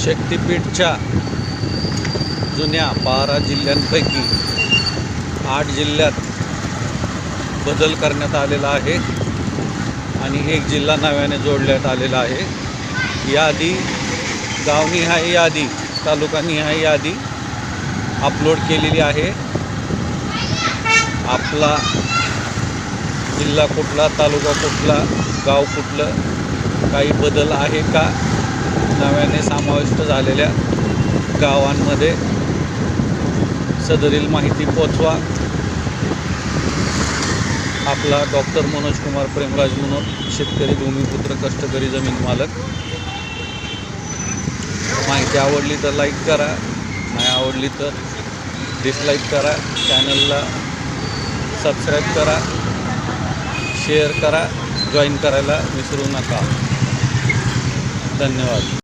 शक्तिपीठच्या जुन्या 12 जिल्ह्यांपैकी 8 जिल्ह्यात बदल करण्यात आलेला आहे आणि एक जिल्हा नव्याने जोडण्यात आलेला आहे। यादी गावनिहाय यादी, तालुकानिहाय यादी अपलोड केलेली आहे। आपला जिल्हा कुठला, तालुका कुठला, गाव कुठलं, काही बदल आहे का नव्याने समाविष्ट झालेल्या गावांमध्ये, सदरील माहिती पोचवा। आपला डॉक्टर मनोज कुमार प्रेमराज मनोज, शेतकरी, भूमिपुत्र, कष्टकरी, जमीन मालक। माहिती आवडली तर लाईक करा, नाही आवडली तर डिसलाईक करा। चॅनलला सबस्क्राईब करा, शेअर करा, जॉईन करायला विसरू नका। धन्यवाद।